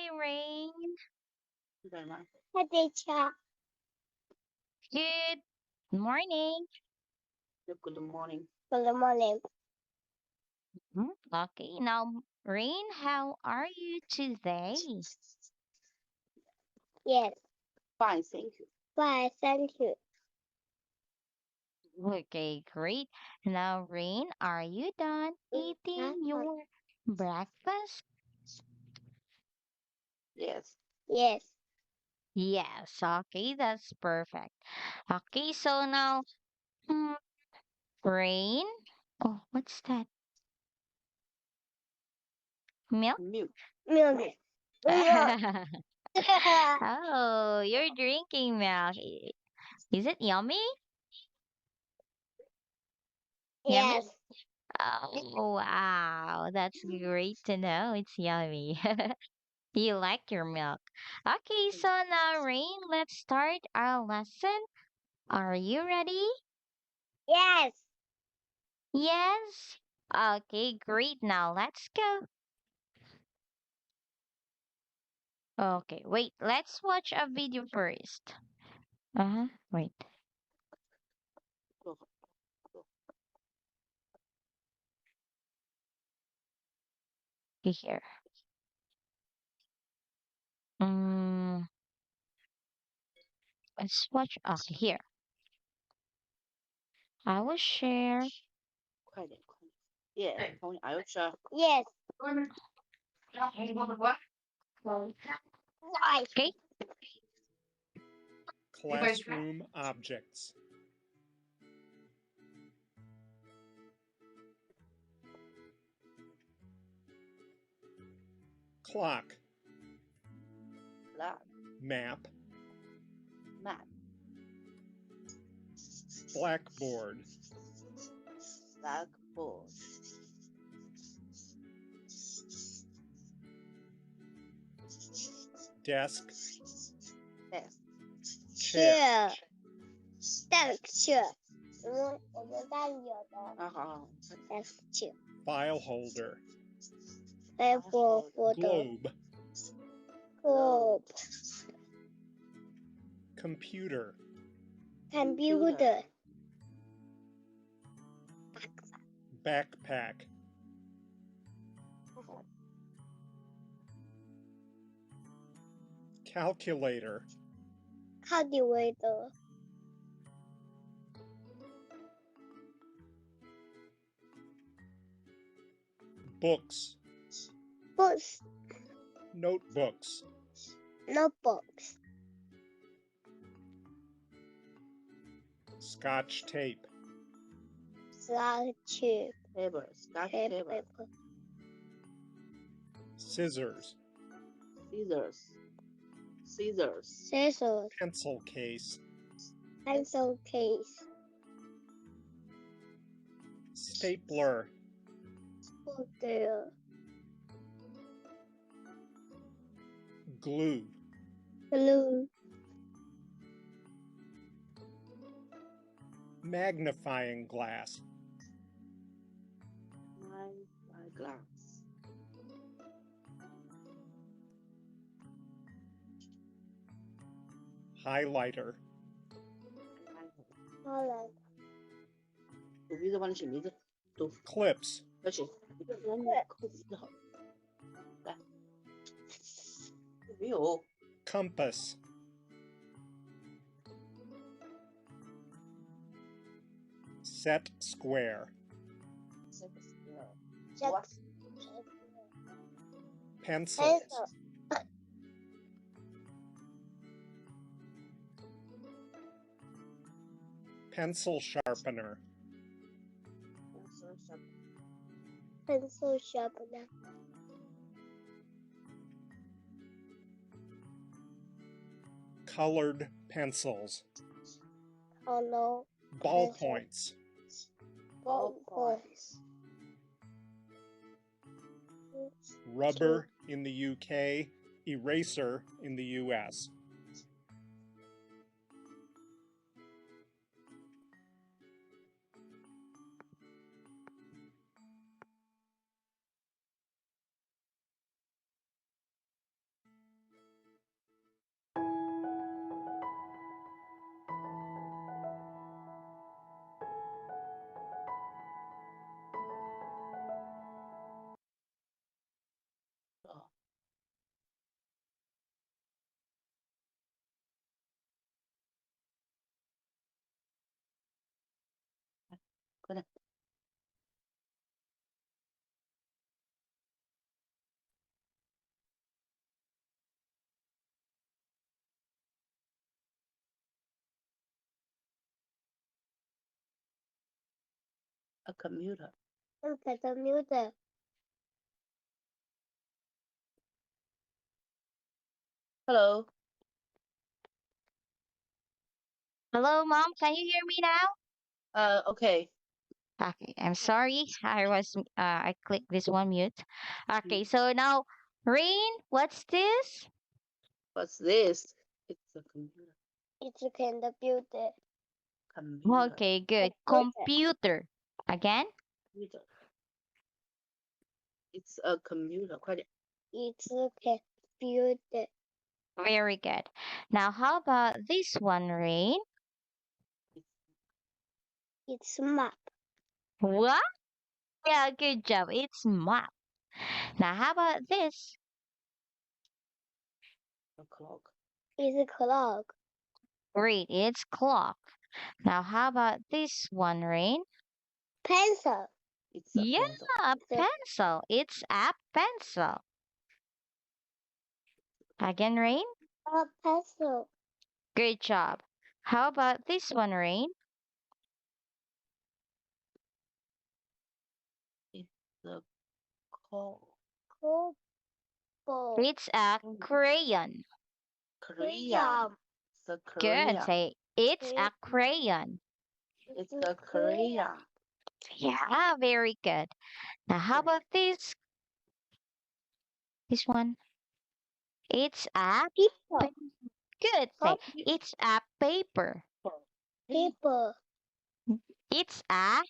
Hi, Rain. Very much. Hi, teacher. Good morning. Good morning. Good morning. Okay, now, Rain, how are you today? Yes. Fine, thank you. Bye. Thank you. Okay, great. Now, Rain, are you done eating Huh? your breakfast? Yes. Yes. Yes, okay, that's perfect. Okay, so now, hmm, Rain? Oh, what's that? Milk? Milk. Milk. Milk. Oh, you're drinking milk. Is it yummy? Yummy? Yes. Oh, wow. That's great to know. It's yummy. You like your milk. Okay, so now, Rain, let's start our lesson. Are you ready? Yes. Yes? Okay, great. Now, let's go. Okay, wait. Let's watch a video first. Uh-huh. Wait. Go, go. Here. Mm, let's watch. Okay, here. I will share. 快点，快点。Yeah, Tony, I will share. Yes. Nice. Okay. Classroom objects. Clock, Clock, map, map, blackboard, blackboard, desk, desk, chair, Chair. Desk chair. 我们班有的啊，好好， desk chair。 file holder, Therefore, for the globe, globe. computer, Computer. backpack, calculator, Calculator. books, Books. notebooks, Notebooks. scotch tape, Scotch paper, scotch paper, paper. scissors, scissors, scissors, Scissors. pencil case, Pencil case. stapler, Folder. glue, Glue. magnifying glass, my glass, highlighter, Holland. 读名字帮你写名字，读 clips, 要写一个人的扣名字好，来，没有 compass, set square, what pencils, Pencil. pencil sharpener, Pencil sharpener. colored pencils, Color. ballpoints, Ballpoints. rubber in the UK, eraser in the US. 快点。A commuter. Look at the music. Hello. Hello, Mom. Can you hear me now? Okay. Okay, I'm sorry. I clicked this one mute. Okay, so now, Rain, what's this? What's this? It's a computer. It's a kind of beauty. Computer. Okay, good. Computer. Computer. Again? Computer. It's a computer. 快点。 It's a computer. Very good. Now, how about this one, Rain? It's map. What? Yeah, good job. It's map. Now, how about this? A clock. It's a clock. Great, it's clock. Now, how about this one, Rain? Pencil. It's a Yeah, pencil. a The pencil. It's a pencil. Again, Rain? a pencil. Great job. How about this one, Rain? It's a call. Cobalt. It's a crayon. Crayon. It's a Good. crayon. Say, it's a crayon. It's a crayon. Yeah, very good. Now, how about this? This one? It's a People. good. Say, Copy. it's a paper. People. It's a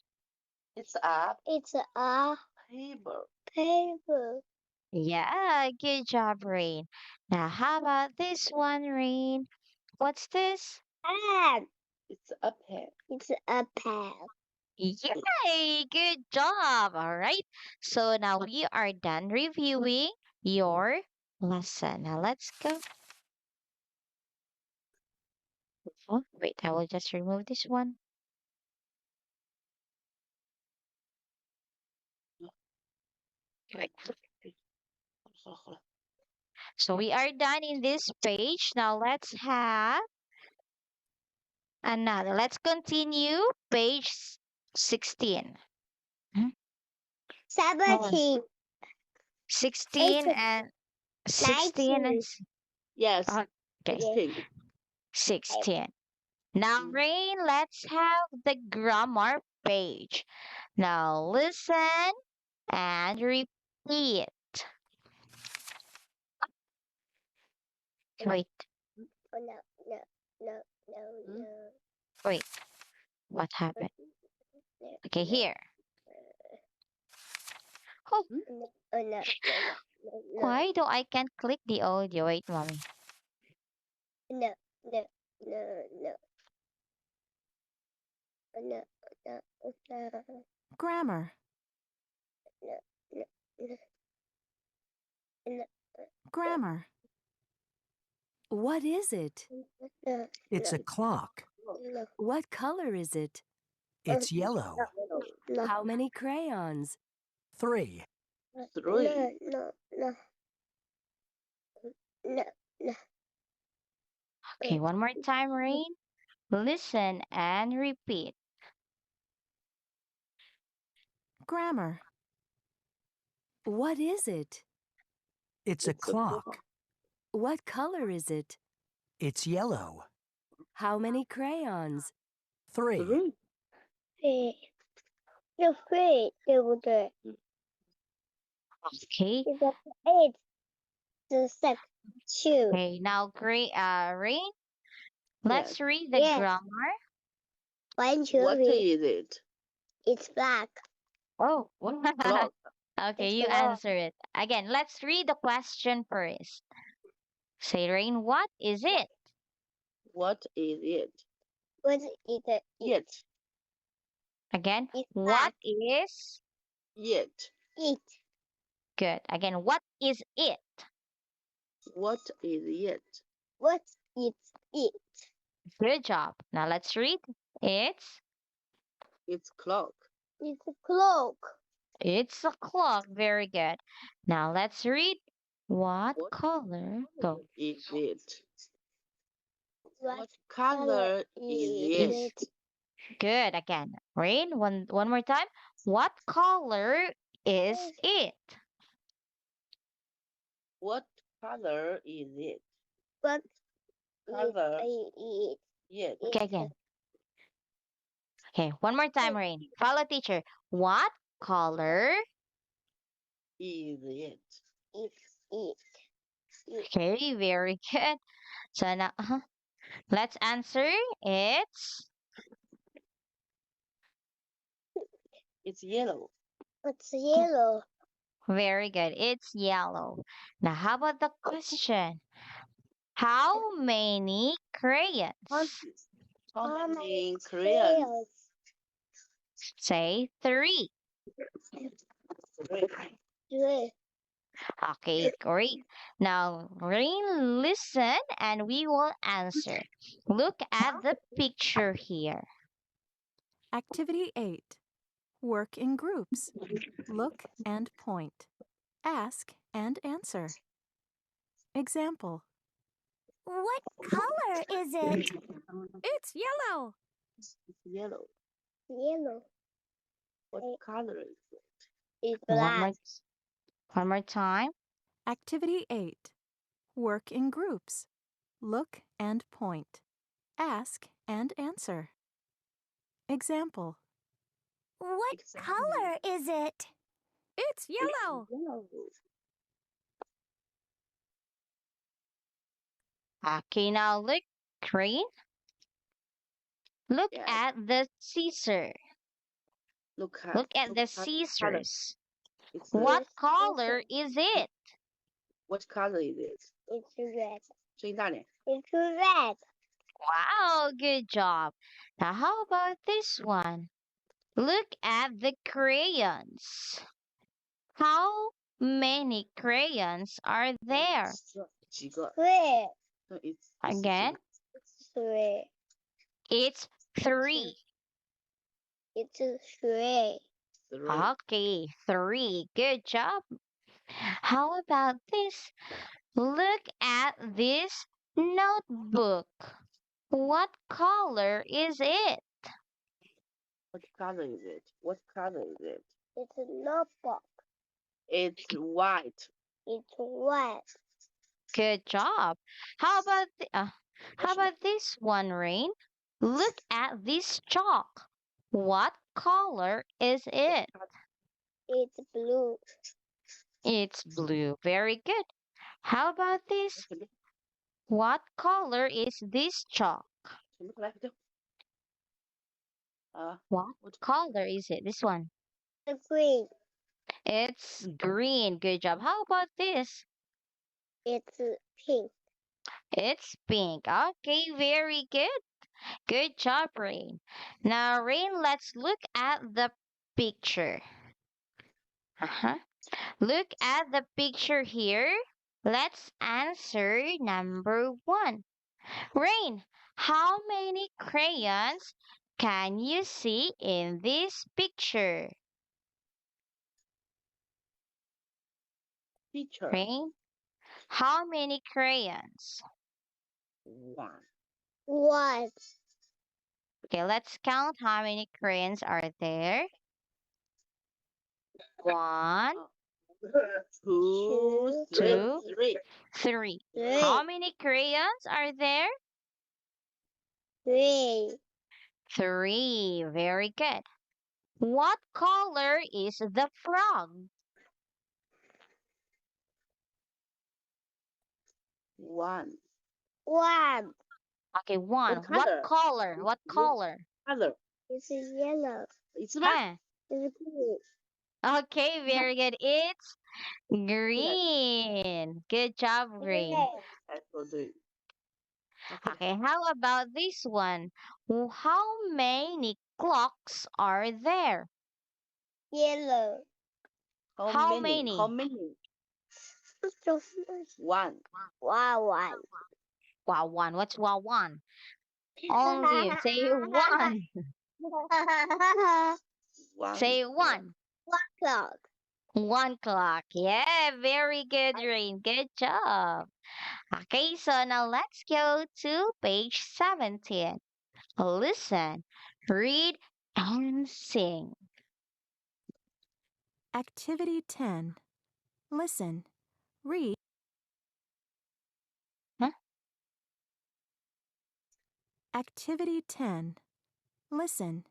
It's a It's a paper. paper. yeah. Good job, Rain. Now, how about this one, Rain? What's this? And It's a pen. it's a pen. Yay! Good job. All right. So now we are done reviewing your lesson. Now let's go. Oh, wait, I will just remove this one. Wait. So we are done in this page. Now let's have another. Let's continue. Page 16. Hmm? Hold on. 17. 16 18. and 16 and 19. Yes. okay, Yeah. 16. 16. Now, Mm. Rain, let's have the grammar page. Now, listen and repeat. Wait, Oh, no, no, no, no, Hmm? no. wait, what happened? No, Okay, no, here. Oh, no, oh, no, no, no, why do I can't click the audio? Wait, mommy. no, no, no, no, no, no, no, Grammar. no, no, no, Grammar. What is it? no, It's a clock. no, What color is it? It's yellow. no, How many crayons? 3. no, 3. no, no, no, no. Okay, one more time, Rain. Listen and repeat. Grammar. What is it? It's a clock. What color is it? It's yellow. How many crayons? 3. 3. 对，就会，对不对？ Okay. 这个 eight 是 sec two Okay, now, Rain, let's Yes. read the Yes. grammar. 完全 What read. is it? It's black. Oh, Clock. okay, It's you black. answer it. Again, let's read the question first. Say, Rain, what is it? What is it? What is it? It. Again, It's what black. is It. It. good? Again, what is it? What is it? What is it? Good job. Now let's read. It's It's clock. It's a clock. It's a clock. Very good. Now let's read. What What color? Go. is it? What What color is it? Good. Again. Rain. One more time. What color is it? What color is it? What Color is it. Okay, again. Okay, one more time, Rain. Follow teacher. What color? Is it? it? Okay, very good. So now, let's answer. It's yellow. It's yellow. Very good. It's yellow. Now, how about the question? How many crayons? How many crayons? Say 3. Three. Okay, great. Now, Rain, listen and we will answer. Look at the picture here. Activity 8. Work in groups. Look and point. Ask and answer. Example. What color is it? It's yellow. It's yellow. Yellow. What color is it? It's One black. more, one more time. Activity 8. Work in groups. Look and point. Ask and answer. Example. What color is it? It's yellow. Yellow. Okay, now look, Rain. Look Yes. at the scissor. Look Look at the color. scissors. It's What Yes, color is it? What color is it? It's red. 声音大点。 It's red. Wow, good job. Now, how about this one? Look at the crayons. How many crayons are there? 几个？ Red. No, it's Again, It's red. it's 3. It's red. 3. Okay, 3. Good job. How about this? Look at this notebook. What color is it? What color is it? What color is it? It's a notebook. It's white. It's white. Good job. How about this one, Rain? Look at this chalk. What color is it? It's blue. It's blue. Very good. How about this? What color is this chalk? 全部过来，快点。What color is it? This one. It's green. It's green. Good job. How about this? It's pink. It's pink. Okay, very good. Good job, Rain. Now, Rain, let's look at the picture. Look at the picture here. Let's answer number 1. Rain, how many crayons can you see in this picture? Teacher. Rain, how many crayons? 1. One. Okay, let's count how many crayons are there. 1, 2, 3. Two. 3. 3. Three. How many crayons are there? Three. 3. Very good. What color is the frog? 1. One. Okay, 1. What What color? color? What color? Color. It's yellow. 一次吧。 Huh. It's green. Okay, very good. It's green. Good job, Green. Red. 哎，说对。Okay, how about this one? How many clocks are there? Yellow. How many? How many? One. Wow. Wow, 1. What's wow 1? Only say 1. Say one. Clock. 1 clock. Yeah, very good, Rain. Good job. Okay, so now let's go to page 17. Listen, read, and sing. Activity 10. Listen, read. Huh? Activity 10. Listen,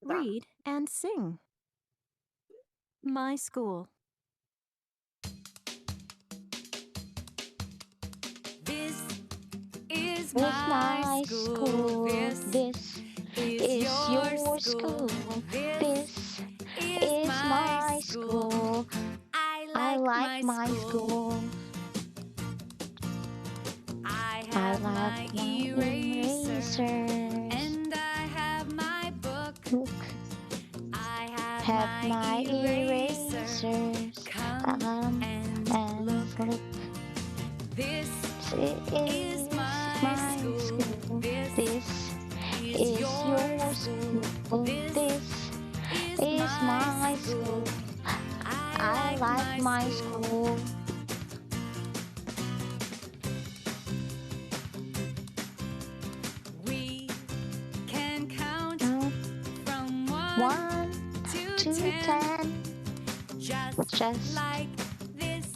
read, and sing. My school. This is This my my school. school. This This is your school. This This is is my school. I I like like my school. I I have my love my eraser. erasers. And I have my book. Look, I have my eraser. erasers. Come and And look. look, This this is my school. This is is your your school. school. This This is my school. I like my school. We can count Count from 1 to to 10. just like this.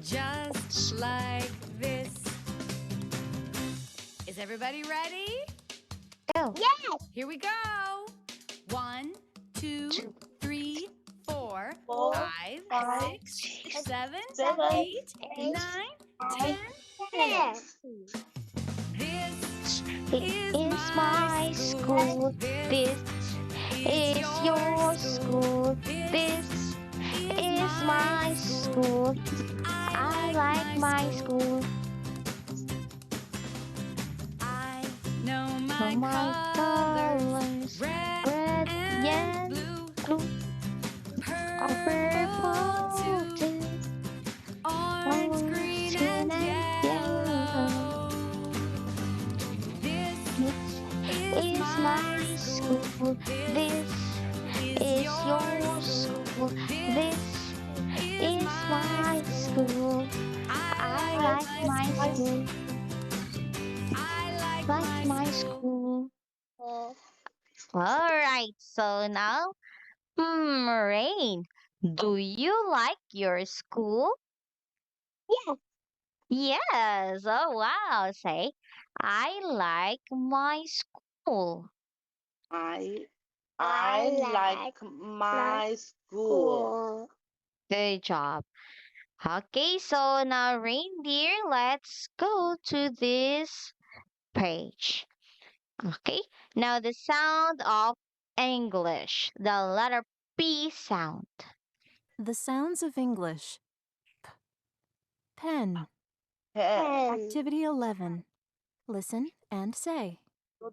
Just like this. Is everybody ready? Go. Yes. Here we go. 1, 2, 3, 4, Four, 5, five, 6, 7, seven, 8, eight, 9, 10. 10. Yes. This It is my school. This is your school. This is my school. I like my school. I know Know my my colors. colors. Red, Red, and yeah, blue. blue, Purple purple, too. Orange, green, and yellow. This Is my school. This is your school. This is my school. I like my school. I Like my school. Oh. Alright, so now, Rain, do you like your school? Yes. Yes. Oh, wow. Say, I like my school. I I like like my Cool. school. Good job. Okay, so now, reindeer, let's go to this page. Okay, now the sound of English, the letter P sound. The sounds of English. Pen. Pen. Activity 11. Listen and say.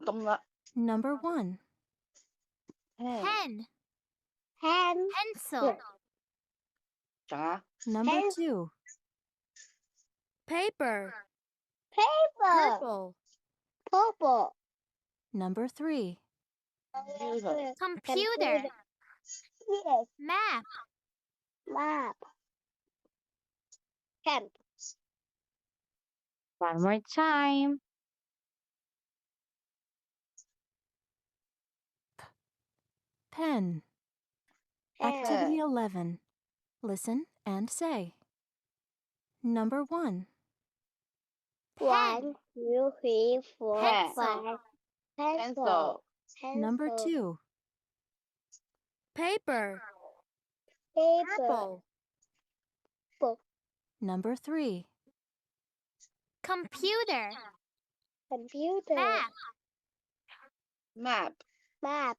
Tông là Number 1. pen. Pen. Pen. Pencil. Trả. Number Pen. 2. Paper. Paper. Purple. Purple. Number 3. Computer. Computer. Yes. Map. Map. Pen. One more time. Pen. Activity 11. Listen and say. Number 1. 1, 2, 3, 4, Pencil. 5. Pencil. Number Pencil. 2. Paper. Paper. Number 3. Computer. Computer. Map. Map. Map.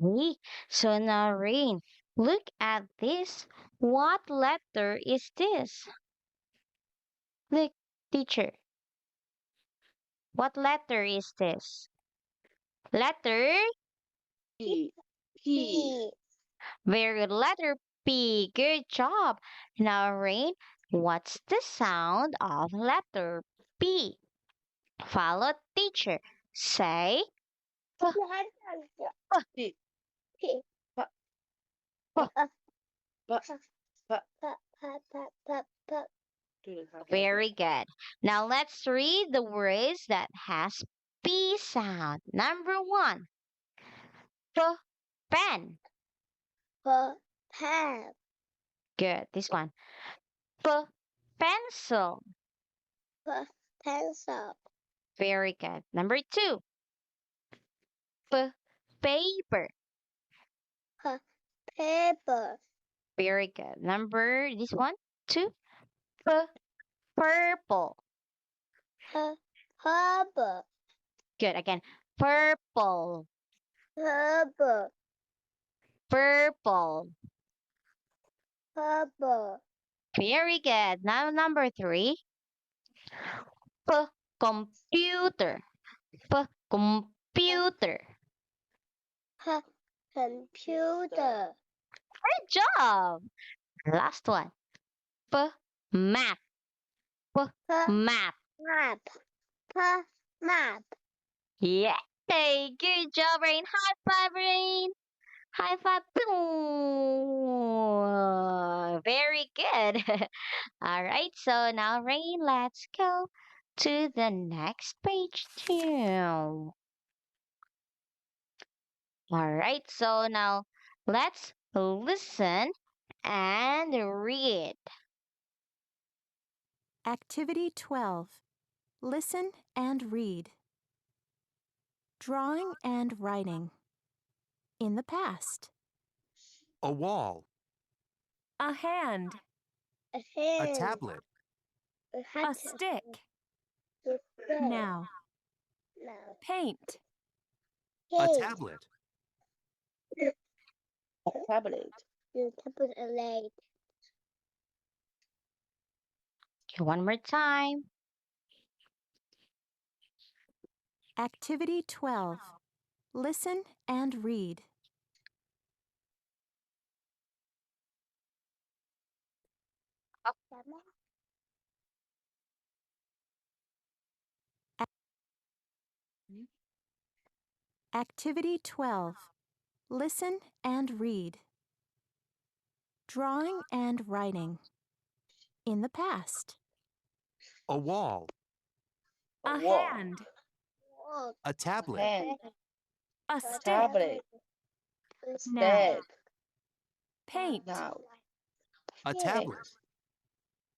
Okay, so now, Rain, look at this. What letter is this? Look, teacher. What letter is this? Letter? P. P. P. Very good. Letter P. Good job. Now, Rain, what's the sound of letter P? Follow teacher. Say, P. P. Pa. Pa. Pa. Pa. Pa. Do the calculation. Very good. Now let's read the words that has P sound. Number 1. Pen. Pen. Good. This one. Pencil. Pencil. Very good. Number 2. Paper. Paper. Very good. Number this one. 2. Purple. Purple. Good. Again. Purple. Purple. Purple. Purple. Very good. Now number 3. Computer. Computer. Computer. Good job. Last one. Map. Map. Map. Map. Yeah. Hey, good job, Rain. High five, Rain. High five. Boom. Very good. All right. So now, Rain, let's go to the next page too. All right. So now let's listen and read. Activity 12. Listen and read. Drawing and writing. In the past. A wall. A hand. A A hand. tablet. A stick. Now. Now. Paint. A Hey. tablet. A tablet. You can put a leg. Okay, one more time. Activity 12. Listen and read. Activity 12. Listen and read. Drawing and writing. In the past. A wall. A wall. hand. Oh, A tablet. Hand. A stick. Tablet. Now. Stick. Paint. Now. A tablet.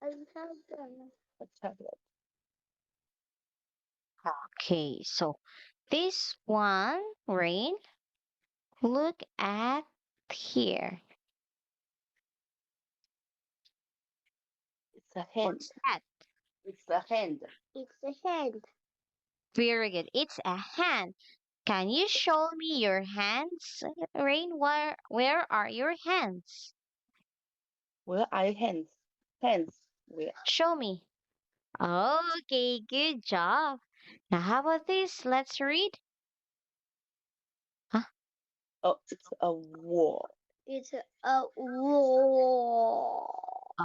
A tablet. Okay, so this one, Rain, look at here. It's a hand. What's that? It's a hand. it's a hand. Very good. It's a hand. Can you show me your hands, Rain? Where are your hands? Where are your hands? Hands. Where? Show me. Okay, good job. Now, how about this? Let's read. Oh, it's a wall. It's a wall.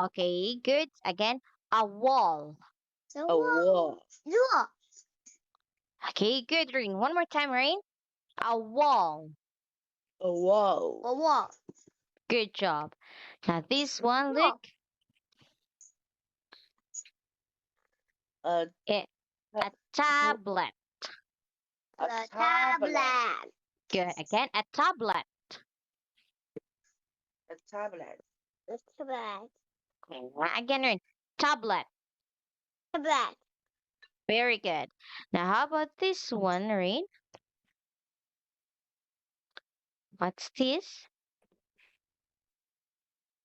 Okay, good. Again, a wall. A A wall. Wall. Okay, good, Rain. One more time, Rain. A wall. A wall. A wall. Good job. Now, this one, Wall. look. A A tablet. A tablet. Good. Again, a tablet. A tablet. A tablet. Again, Rain. Tablet. Tablet. Very good. Now, how about this one, Rain? What's this?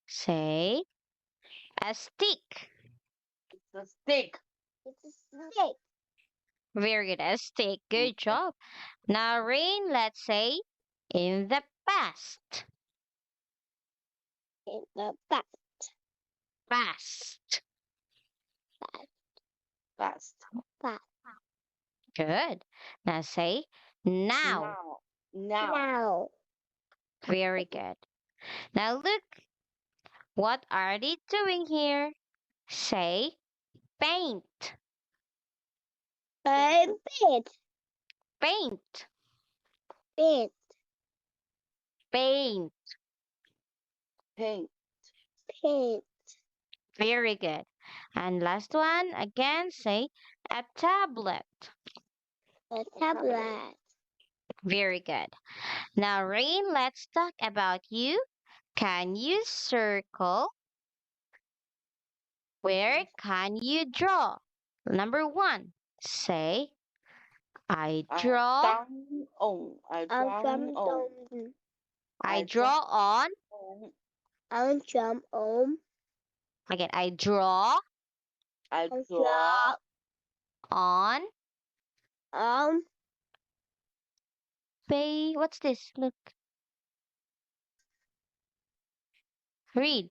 Say a stick. It's a stick. It's a stick. Very good. A stick. Good job. Now, Rain, let's say in the past. In the back. Past. Fast. Good. Now say now. Now. Now. Very good. Now look. What are they doing here? Say paint. Paint. Paint. Paint. Paint. Paint. Paint. Very good. And last one, again, say a tablet. A tablet. Very good. Now, Rain, let's talk about you. Can you circle? Where can you draw? Number one, say, I draw, Down on. I I'll down jump on. on. I I draw on, on. I'll jump on. again, I draw I I'll draw draw on, on. what's this? Look, read,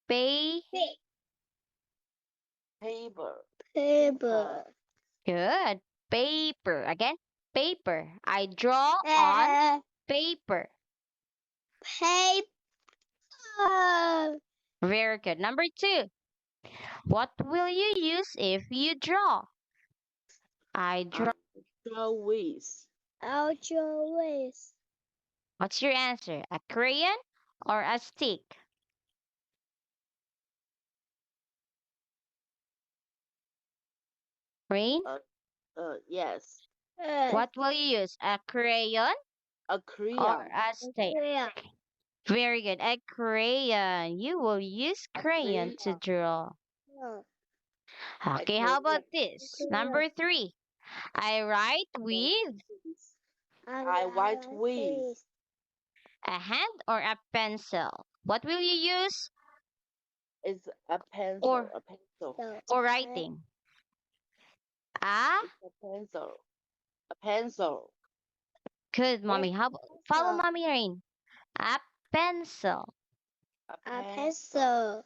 pay, paper. Paper. good, paper, again, paper. I draw on paper. Paper. Very good. Number two, what will you use if you draw? I draw. Draw with. I'll draw with. What's your answer? A crayon or a stick? Rain? Yes. What will you use? A crayon A or crayon. a stick? Yeah. Very good. A crayon. You will use crayon to crayon. draw. Okay, how about this? Number three. I write with I write with. a hand or a pencil. What will you use It's a pencil. or A pencil. for writing? Ah, It's a pencil. A pencil. good, mommy. How follow mommy Rain? A pencil. A pencil.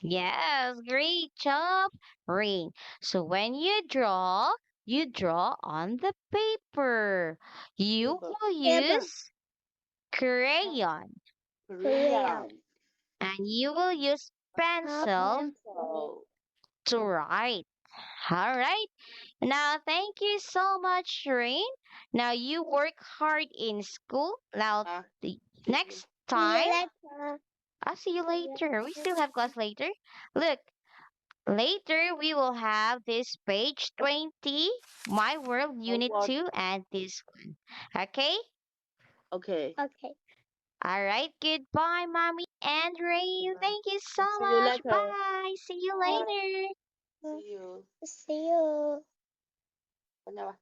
Yes, great job, Rain. So when you draw on the paper. You Paper. will use crayon Crayon. and you will use pencil Pencil. to write. All right. Now, thank you so much, Rain. Now, you work hard in school. Now, the next time, I'll see you later. We still have class later. Look, later we will have this page 20, My World Unit 2, and this one. Okay? Okay. Okay. All right. Goodbye, Mommy and Rain. Thank you so See you much. later. Bye. See you later. See you. See you. 关掉吧。